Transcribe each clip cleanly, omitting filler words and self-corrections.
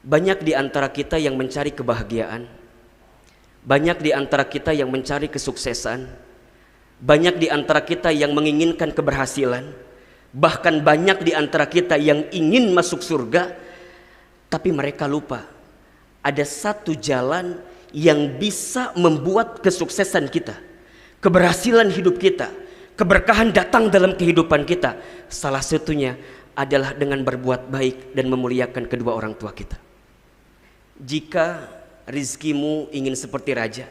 Banyak di antara kita yang mencari kebahagiaan, banyak di antara kita yang mencari kesuksesan, banyak di antara kita yang menginginkan keberhasilan, bahkan banyak di antara kita yang ingin masuk surga, tapi mereka lupa ada satu jalan yang bisa membuat kesuksesan kita, keberhasilan hidup kita, keberkahan datang dalam kehidupan kita. Salah satunya adalah dengan berbuat baik dan memuliakan kedua orang tua kita. Jika rizkimu ingin seperti raja,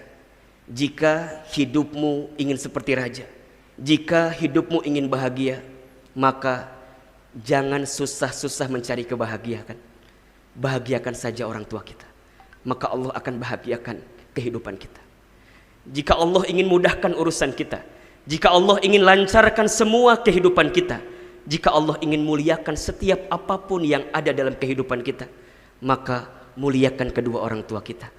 jika hidupmu ingin seperti raja, jika hidupmu ingin bahagia, maka jangan susah-susah mencari kebahagiaan. Bahagiakan saja orang tua kita, maka Allah akan bahagiakan kehidupan kita. Jika Allah ingin mudahkan urusan kita, jika Allah ingin lancarkan semua kehidupan kita, jika Allah ingin muliakan setiap apapun yang ada dalam kehidupan kita, maka muliakan kedua orang tua kita.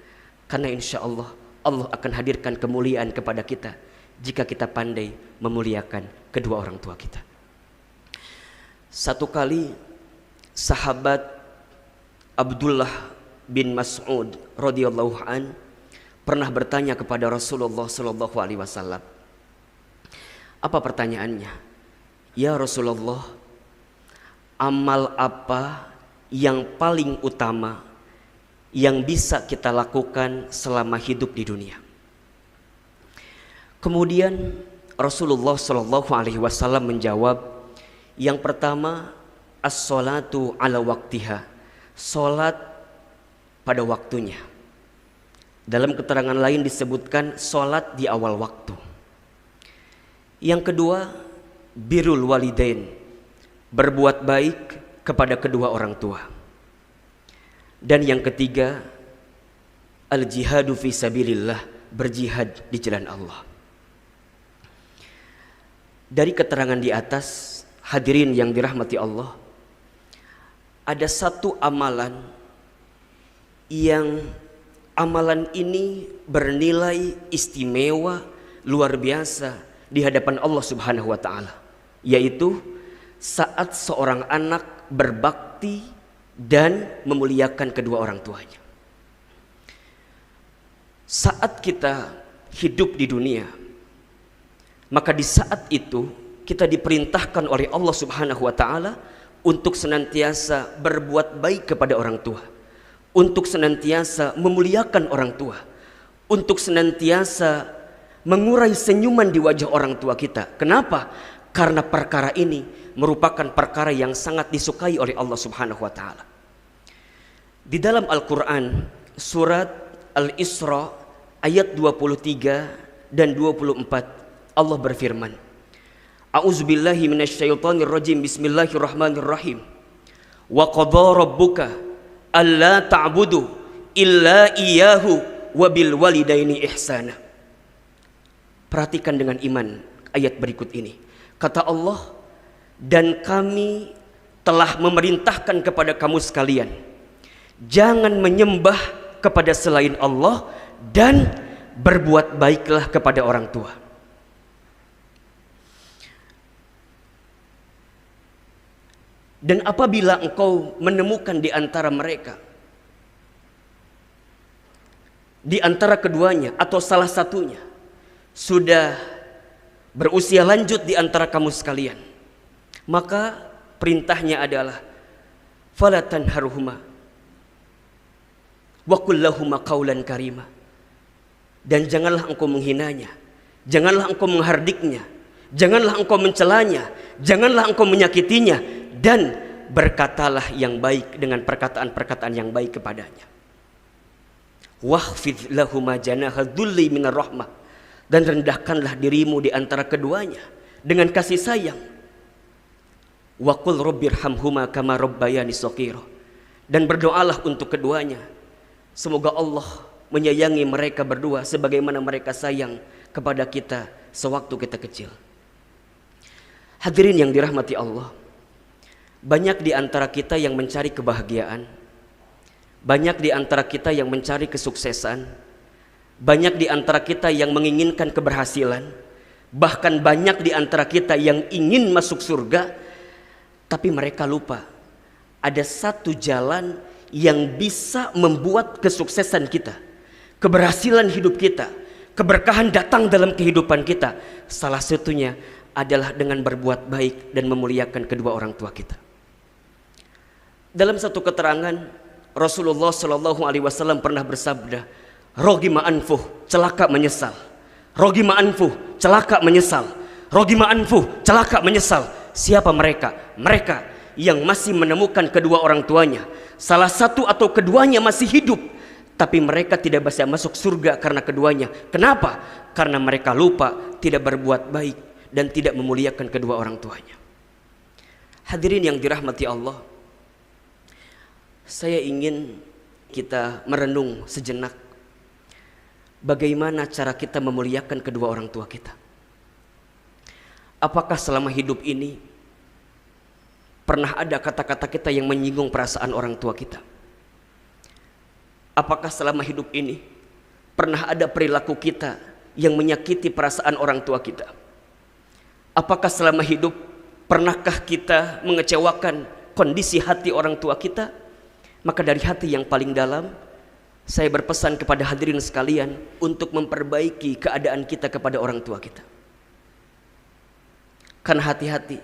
Karena insya Allah, Allah akan hadirkan kemuliaan kepada kita jika kita pandai memuliakan kedua orang tua kita. Satu kali sahabat Abdullah bin Mas'ud radhiyallahu an pernah bertanya kepada Rasulullah sallallahu alaihi wasallam. Apa pertanyaannya? Ya Rasulullah, amal apa yang paling utama yang bisa kita lakukan selama hidup di dunia? Kemudian Rasulullah sallallahu alaihi wasallam menjawab, yang pertama as-salatu ala waktiha, salat pada waktunya. Dalam keterangan lain disebutkan salat di awal waktu. Yang kedua birrul walidain, berbuat baik kepada kedua orang tua. Dan yang ketiga al-jihadu fi sabilillah, berjihad di jalan Allah. Dari keterangan di atas, hadirin yang dirahmati Allah, ada satu amalan yang amalan ini bernilai istimewa luar biasa di hadapan Allah Subhanahu wa taala, yaitu saat seorang anak berbakti dan memuliakan kedua orang tuanya. Saat kita hidup di dunia, maka di saat itu kita diperintahkan oleh Allah Subhanahu wa taala untuk senantiasa berbuat baik kepada orang tua, untuk senantiasa memuliakan orang tua, untuk senantiasa mengurai senyuman di wajah orang tua kita. Kenapa? Karena perkara ini merupakan perkara yang sangat disukai oleh Allah Subhanahu wa taala. Di dalam Al-Qur'an surat Al-Isra ayat 23 dan 24, Allah berfirman, A'udzubillahi minasyaitonirrajim, bismillahirrahmanirrahim. Wa qadha rabbuka alla ta'budu illa iyyahu wa bil walidaini ihsana. Perhatikan dengan iman ayat berikut ini. Kata Allah, dan kami telah memerintahkan kepada kamu sekalian, jangan menyembah kepada selain Allah dan berbuat baiklah kepada orang tua. Dan apabila engkau menemukan di antara mereka, di antara keduanya atau salah satunya sudah berusia lanjut di antara kamu sekalian, maka perintahnya adalah fala tanharhuma wa qul lahuma qaulan karima, dan janganlah engkau menghinanya, janganlah engkau menghardiknya, janganlah engkau mencelanya, janganlah engkau menyakitinya, dan berkatalah yang baik dengan perkataan-perkataan yang baik kepadanya. Wahfidh lahuma janaha dhulli minar rahmah, dan rendahkanlah dirimu di antara keduanya dengan kasih sayang. Wa qul rabbirhamhuma kama rabbayani shaghira, dan berdoalah untuk keduanya, semoga Allah menyayangi mereka berdua sebagaimana mereka sayang kepada kita sewaktu kita kecil. Hadirin yang dirahmati Allah, banyak di antara kita yang mencari kebahagiaan, banyak di antara kita yang mencari kesuksesan, banyak di antara kita yang menginginkan keberhasilan, bahkan banyak di antara kita yang ingin masuk surga, tapi mereka lupa ada satu jalan yang bisa membuat kesuksesan kita, keberhasilan hidup kita, keberkahan datang dalam kehidupan kita, salah satunya adalah dengan berbuat baik dan memuliakan kedua orang tua kita. Dalam satu keterangan, Rasulullah Shallallahu Alaihi Wasallam pernah bersabda, "Rogima anfuh, celaka menyesal. Rogima anfuh, celaka menyesal. Rogima anfuh, celaka menyesal." Siapa mereka? Mereka yang masih menemukan kedua orang tuanya, salah satu atau keduanya masih hidup, tapi mereka tidak bisa masuk surga karena keduanya. Kenapa? Karena mereka lupa, tidak berbuat baik, dan tidak memuliakan kedua orang tuanya. Hadirin yang dirahmati Allah, saya ingin kita merenung sejenak bagaimana cara kita memuliakan kedua orang tua kita. Apakah selama hidup ini pernah ada kata-kata kita yang menyinggung perasaan orang tua kita? Apakah selama hidup ini pernah ada perilaku kita yang menyakiti perasaan orang tua kita? Apakah selama hidup pernahkah kita mengecewakan kondisi hati orang tua kita? Maka dari hati yang paling dalam, saya berpesan kepada hadirin sekalian untuk memperbaiki keadaan kita kepada orang tua kita. Kan hati-hati,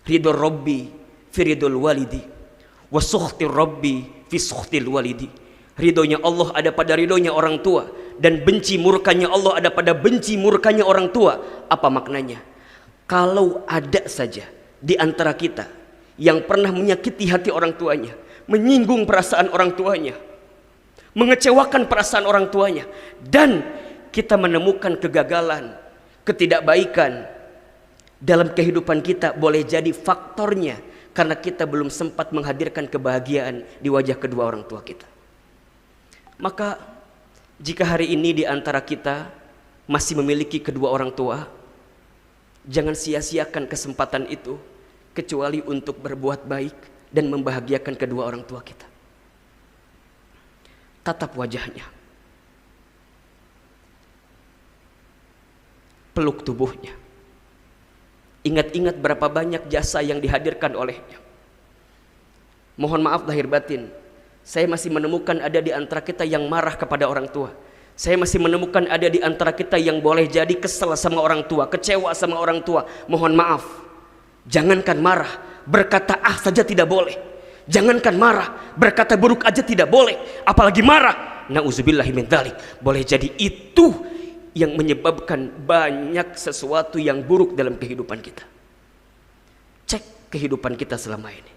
ridho Rabbi fi ridhul walidi, wa sukhti Rabbi fi sukhtil walidi. Ridhonya Allah ada pada ridhonya orang tua, dan benci murkanya Allah ada pada benci murkanya orang tua. Apa maknanya? Kalau ada saja di antara kita yang pernah menyakiti hati orang tuanya, menyinggung perasaan orang tuanya, mengecewakan perasaan orang tuanya, dan kita menemukan kegagalan, ketidakbaikan dalam kehidupan kita, boleh jadi faktornya karena kita belum sempat menghadirkan kebahagiaan di wajah kedua orang tua kita. Maka jika hari ini di antara kita masih memiliki kedua orang tua, jangan sia-siakan kesempatan itu kecuali untuk berbuat baik dan membahagiakan kedua orang tua kita. Tatap wajahnya, peluk tubuhnya, ingat-ingat berapa banyak jasa yang dihadirkan olehnya. Mohon maaf lahir batin, saya masih menemukan ada di antara kita yang marah kepada orang tua. Saya masih menemukan ada di antara kita yang boleh jadi kesel sama orang tua, kecewa sama orang tua. Mohon maaf, jangankan marah, berkata ah saja tidak boleh. Jangankan marah, berkata buruk aja tidak boleh, apalagi marah. Nauzubillahi min dzalik. Boleh jadi itu yang menyebabkan banyak sesuatu yang buruk dalam kehidupan kita. Cek kehidupan kita selama ini.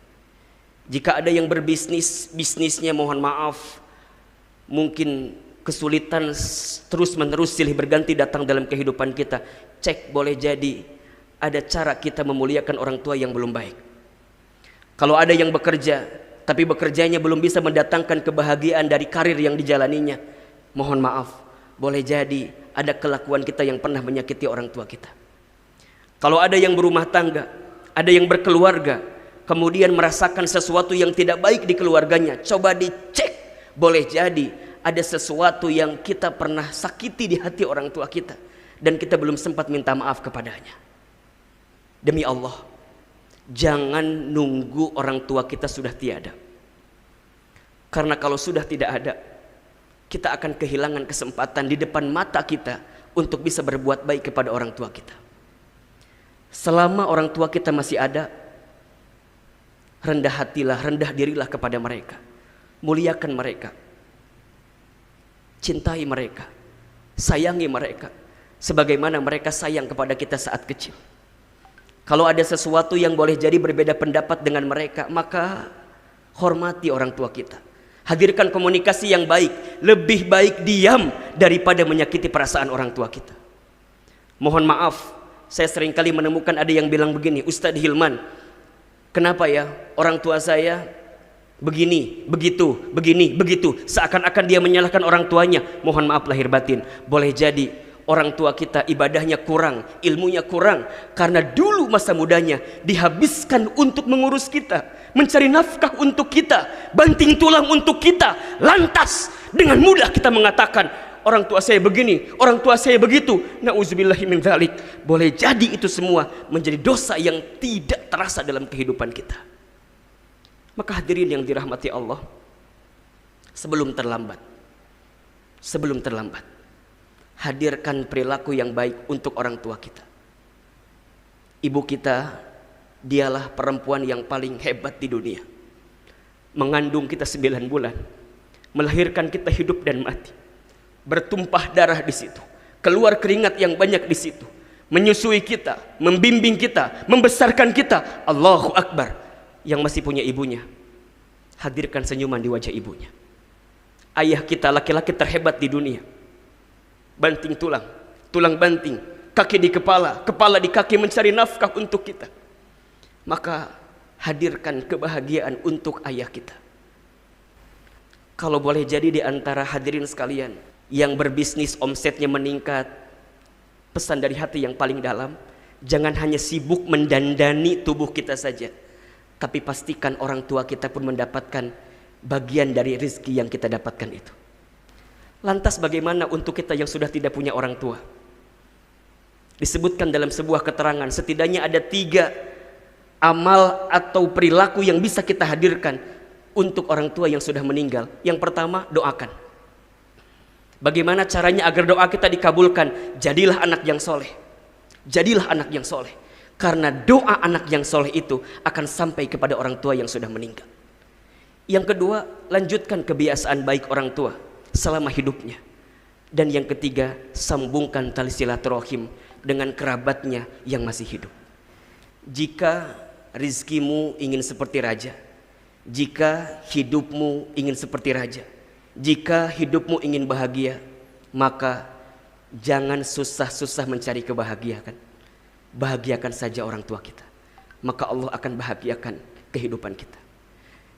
Jika ada yang berbisnis, bisnisnya mohon maaf, mungkin kesulitan terus menerus silih berganti datang dalam kehidupan kita. Cek, boleh jadi ada cara kita memuliakan orang tua yang belum baik. Kalau ada yang bekerja, tapi bekerjanya belum bisa mendatangkan kebahagiaan dari karir yang dijalaninya, mohon maaf, boleh jadi ada kelakuan kita yang pernah menyakiti orang tua kita. Kalau ada yang berumah tangga, ada yang berkeluarga, kemudian merasakan sesuatu yang tidak baik di keluarganya, coba dicek, boleh jadi ada sesuatu yang kita pernah sakiti di hati orang tua kita dan kita belum sempat minta maaf kepadanya. Demi Allah, jangan nunggu orang tua kita sudah tiada, karena kalau sudah tidak ada, kita akan kehilangan kesempatan di depan mata kita untuk bisa berbuat baik kepada orang tua kita. Selama orang tua kita masih ada, rendah hatilah, rendah dirilah kepada mereka, muliakan mereka, cintai mereka, sayangi mereka sebagaimana mereka sayang kepada kita saat kecil. Kalau ada sesuatu yang boleh jadi berbeda pendapat dengan mereka, maka hormati orang tua kita, hadirkan komunikasi yang baik. Lebih baik diam daripada menyakiti perasaan orang tua kita. Mohon maaf, saya seringkali menemukan ada yang bilang begini, Ustadz Hilman, kenapa ya orang tua saya begini, begitu, begini, begitu, seakan-akan dia menyalahkan orang tuanya. Mohon maaf lahir batin, boleh jadi orang tua kita ibadahnya kurang, ilmunya kurang, karena dulu masa mudanya dihabiskan untuk mengurus kita, mencari nafkah untuk kita, banting tulang untuk kita. Lantas dengan mudah kita mengatakan orang tua saya begini, orang tua saya begitu. Nauzubillahi min dzalik. Boleh jadi itu semua menjadi dosa yang tidak terasa dalam kehidupan kita. Maka hadirin yang dirahmati Allah, sebelum terlambat, hadirkan perilaku yang baik untuk orang tua kita. Ibu kita, dialah perempuan yang paling hebat di dunia. Mengandung kita 9 bulan, melahirkan kita hidup dan mati, bertumpah darah di situ, keluar keringat yang banyak di situ, menyusui kita, membimbing kita, membesarkan kita. Allahu Akbar. Yang masih punya ibunya, hadirkan senyuman di wajah ibunya. Ayah kita laki-laki terhebat di dunia, banting tulang, tulang banting, kaki di kepala, kepala di kaki, mencari nafkah untuk kita. Maka hadirkan kebahagiaan untuk ayah kita. Kalau boleh jadi di antara hadirin sekalian yang berbisnis omsetnya meningkat, pesan dari hati yang paling dalam, jangan hanya sibuk mendandani tubuh kita saja, tapi pastikan orang tua kita pun mendapatkan bagian dari rezeki yang kita dapatkan itu. Lantas bagaimana untuk kita yang sudah tidak punya orang tua? Disebutkan dalam sebuah keterangan, setidaknya ada 3 amal atau perilaku yang bisa kita hadirkan untuk orang tua yang sudah meninggal. Yang pertama, doakan. Bagaimana caranya agar doa kita dikabulkan? Jadilah anak yang soleh. Jadilah anak yang soleh. Karena doa anak yang soleh itu akan sampai kepada orang tua yang sudah meninggal. Yang kedua, lanjutkan kebiasaan baik orang tua selama hidupnya. Dan yang ketiga, sambungkan tali silaturahim dengan kerabatnya yang masih hidup. Jika rizkimu ingin seperti raja, jika hidupmu ingin seperti raja, jika hidupmu ingin bahagia, maka jangan susah-susah mencari kebahagiaan. Bahagiakan saja orang tua kita, maka Allah akan bahagiakan kehidupan kita.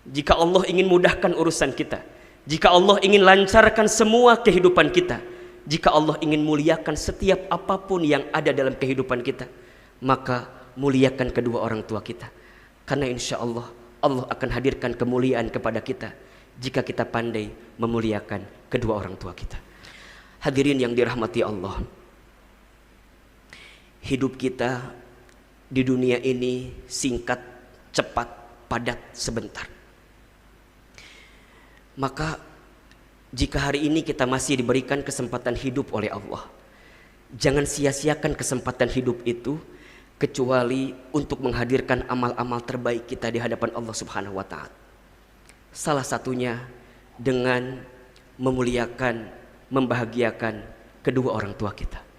Jika Allah ingin mudahkan urusan kita, jika Allah ingin lancarkan semua kehidupan kita, jika Allah ingin muliakan setiap apapun yang ada dalam kehidupan kita, maka muliakan kedua orang tua kita. Karena insya Allah, Allah akan hadirkan kemuliaan kepada kita jika kita pandai memuliakan kedua orang tua kita. Hadirin yang dirahmati Allah, hidup kita di dunia ini singkat, cepat, padat, sebentar. Maka jika hari ini kita masih diberikan kesempatan hidup oleh Allah, jangan sia-siakan kesempatan hidup itu kecuali untuk menghadirkan amal-amal terbaik kita di hadapan Allah Subhanahu wa Ta'ala. Salah satunya dengan memuliakan, membahagiakan kedua orang tua kita.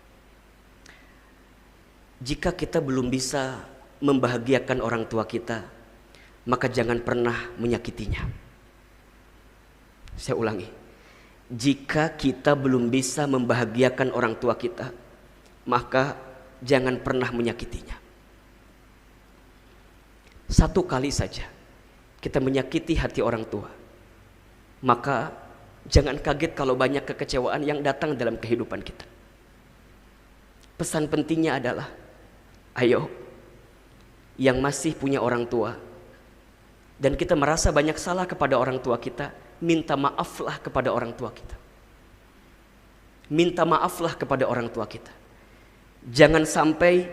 Jika kita belum bisa membahagiakan orang tua kita, maka jangan pernah menyakitinya. Saya ulangi, jika kita belum bisa membahagiakan orang tua kita, maka jangan pernah menyakitinya. Satu kali saja kita menyakiti hati orang tua, maka jangan kaget kalau banyak kekecewaan yang datang dalam kehidupan kita. Pesan pentingnya adalah, ayo yang masih punya orang tua dan kita merasa banyak salah kepada orang tua kita, minta maaflah kepada orang tua kita. Minta maaflah kepada orang tua kita. Jangan sampai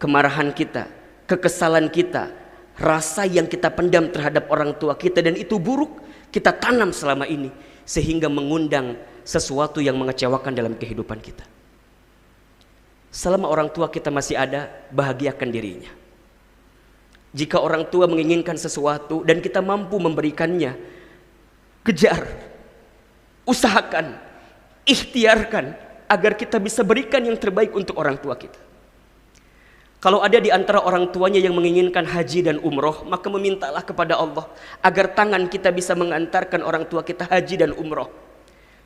kemarahan kita, kekesalan kita, rasa yang kita pendam terhadap orang tua kita dan itu buruk, kita tanam selama ini sehingga mengundang sesuatu yang mengecewakan dalam kehidupan kita. Selama orang tua kita masih ada, bahagiakan dirinya. Jika orang tua menginginkan sesuatu dan kita mampu memberikannya, kejar, usahakan, ikhtiarkan agar kita bisa berikan yang terbaik untuk orang tua kita. Kalau ada di antara orang tuanya yang menginginkan haji dan umroh, maka memintalah kepada Allah agar tangan kita bisa mengantarkan orang tua kita haji dan umroh.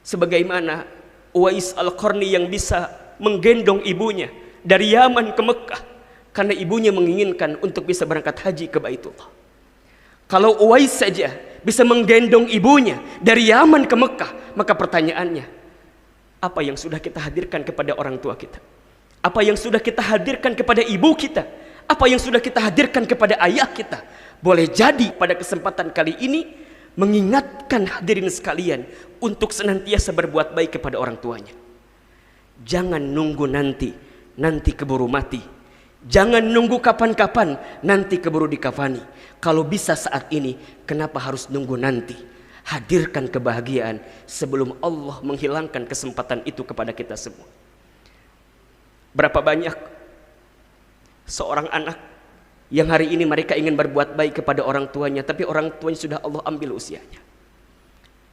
Sebagaimana Uwais Al-Qarni yang bisa menggendong ibunya dari Yaman ke Mekah karena ibunya menginginkan untuk bisa berangkat haji ke Baitullah. Kalau Uwais saja bisa menggendong ibunya dari Yaman ke Mekah, maka pertanyaannya, apa yang sudah kita hadirkan kepada orang tua kita? Apa yang sudah kita hadirkan kepada ibu kita? Apa yang sudah kita hadirkan kepada ayah kita? Boleh jadi pada kesempatan kali ini mengingatkan hadirin sekalian untuk senantiasa berbuat baik kepada orang tuanya. Jangan nunggu nanti keburu mati. Jangan nunggu kapan-kapan, nanti keburu dikafani. Kalau bisa saat ini, kenapa harus nunggu nanti? Hadirkan kebahagiaan sebelum Allah menghilangkan kesempatan itu kepada kita semua. Berapa banyak seorang anak yang hari ini mereka ingin berbuat baik kepada orang tuanya, tapi orang tuanya sudah Allah ambil usianya.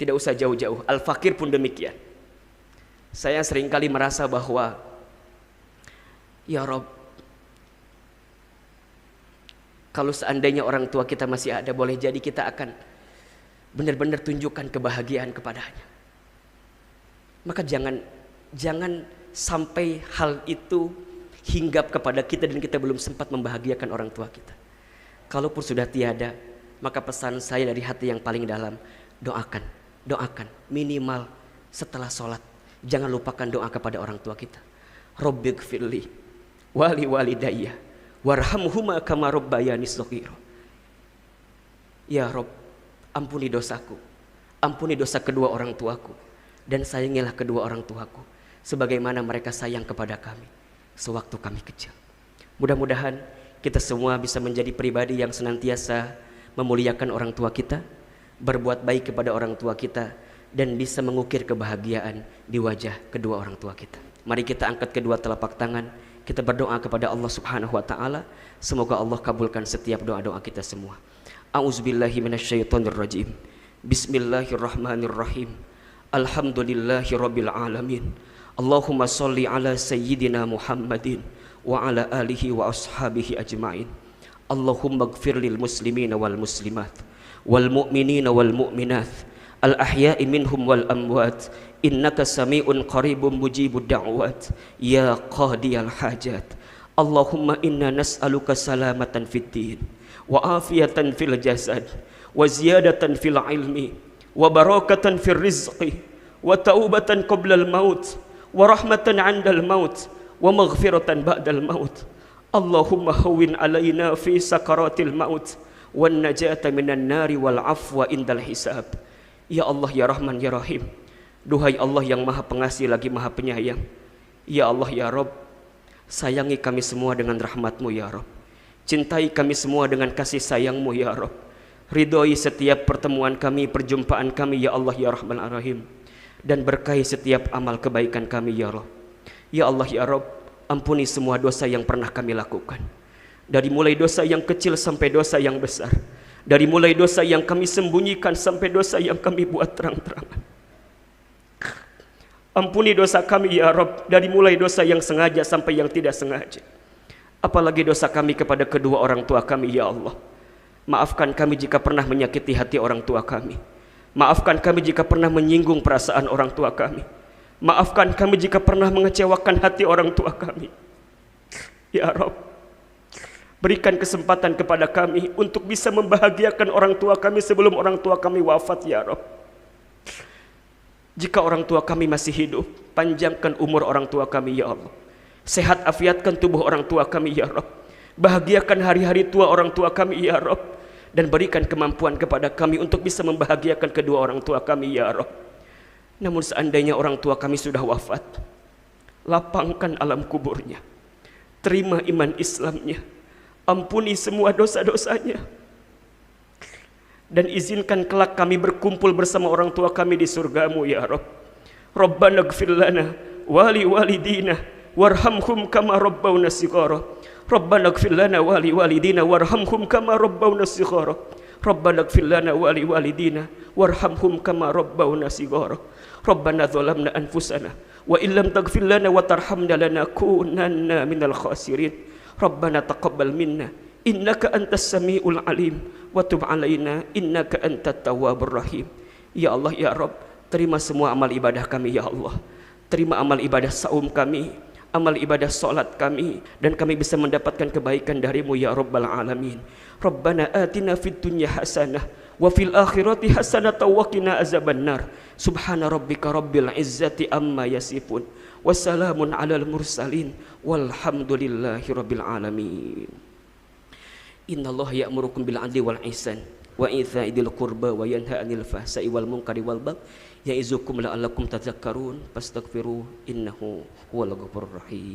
Tidak usah jauh-jauh, al-fakir pun demikian. Saya seringkali merasa bahwa, ya Rob, kalau seandainya orang tua kita masih ada, boleh jadi kita akan benar-benar tunjukkan kebahagiaan kepadanya. Maka jangan sampai hal itu hinggap kepada kita dan kita belum sempat membahagiakan orang tua kita. Kalaupun sudah tiada, maka pesan saya dari hati yang paling dalam, doakan minimal setelah sholat. Jangan lupakan doa kepada orang tua kita. Rabbighfirli wali walidayya warhamhuma kama rabbayani shaghira. Ya Rob, ampuni dosaku, ampuni dosa kedua orang tuaku, dan sayangilah kedua orang tuaku sebagaimana mereka sayang kepada kami sewaktu kami kecil. Mudah-mudahan kita semua bisa menjadi pribadi yang senantiasa memuliakan orang tua kita, berbuat baik kepada orang tua kita, dan bisa mengukir kebahagiaan di wajah kedua orang tua kita. Mari kita angkat kedua telapak tangan, kita berdoa kepada Allah Subhanahu wa taala. Semoga Allah kabulkan setiap doa-doa kita semua. A'udzubillahi minasyaitonirrajim. Bismillahirrahmanirrahim. Alhamdulillahirabbil alamin. Allahumma shalli ala sayyidina Muhammadin wa ala alihi wa ashabihi ajmain. Allahumma ighfir lil muslimina wal muslimat wal mu'minina wal mu'minat al ahya'i minhum wal amwat innaka sami'un qaribun mujibud da'wat ya qadiyal hajat. Allahumma inna nas'aluka salamatan fid din wa afiyatan fil jasad wa ziyadatan fil ilmi wa barakatan fil rizqi wa taubatan qabla al maut wa rahmatan 'inda al maut wa maghfiratan ba'da al maut. Allahumma hawwin 'alaina fi sakaratil maut wan najata minan nari wal afwa indal hisab. Ya Allah, ya Rahman, ya Rahim. Duhai Allah yang Maha Pengasih lagi Maha Penyayang. Ya Allah, ya Rabb, sayangi kami semua dengan rahmat-Mu ya Rabb. Cintai kami semua dengan kasih sayang-Mu ya Rabb. Ridhoi setiap pertemuan kami, perjumpaan kami ya Allah, ya Rahman, ya Rahim. Dan berkahi setiap amal kebaikan kami ya Rabb. Ya Allah, ya Rabb, ampuni semua dosa yang pernah kami lakukan. Dari mulai dosa yang kecil sampai dosa yang besar. Dari mulai dosa yang kami sembunyikan sampai dosa yang kami buat terang-terangan. Ampuni dosa kami ya Rabb, dari mulai dosa yang sengaja sampai yang tidak sengaja. Apalagi dosa kami kepada kedua orang tua kami ya Allah. Maafkan kami jika pernah menyakiti hati orang tua kami. Maafkan kami jika pernah menyinggung perasaan orang tua kami. Maafkan kami jika pernah mengecewakan hati orang tua kami. Ya Rabb, berikan kesempatan kepada kami untuk bisa membahagiakan orang tua kami sebelum orang tua kami wafat ya Rabb. Jika orang tua kami masih hidup, panjangkan umur orang tua kami ya Allah. Sehat afiatkan tubuh orang tua kami ya Rabb. Bahagiakan hari-hari tua orang tua kami ya Rabb. Dan berikan kemampuan kepada kami untuk bisa membahagiakan kedua orang tua kami ya Rabb. Namun seandainya orang tua kami sudah wafat, lapangkan alam kuburnya, terima iman Islamnya, ampuni semua dosa-dosanya, dan izinkan kelak kami berkumpul bersama orang tua kami di surgamu ya Rabb. Rabbana ighfir lana wali walidina warhamhum kama rabbawna shighara. Rabbana ighfir lana wali walidina warhamhum kama rabbawna shighara. Rabbana ighfir lana wali walidina warhamhum kama rabbawna shighara. Rabbana zalamna anfusana wa illam taghfir lana wa tarhamna lanakunanna minal khasirin. Rabbana taqabbal minna innaka antas samiul alim wa tub alaina innaka antat tawwabur rahim. Ya Allah, ya Rabb, terima semua amal ibadah kami ya Allah. Terima amal ibadah saum kami, amal ibadah salat kami, dan kami bisa mendapatkan kebaikan darimu ya Rabbal alamin. Rabbana atina fid dunya hasanah wa fil akhirati hasanah wa qina azabannar. Subhana rabbika rabbil izzati amma yasifun. Wassalamun alal mursalin walhamdulillahi rabbil alamin. Innallaha ya'murukum bil adli wal ihsan wa ita'i dzil qurba wa yanha 'anil fahsai wal munkari wal baghi ya'izukum la'allakum tadhakkarun fastaghfiru innahu huwal ghafurur rahim.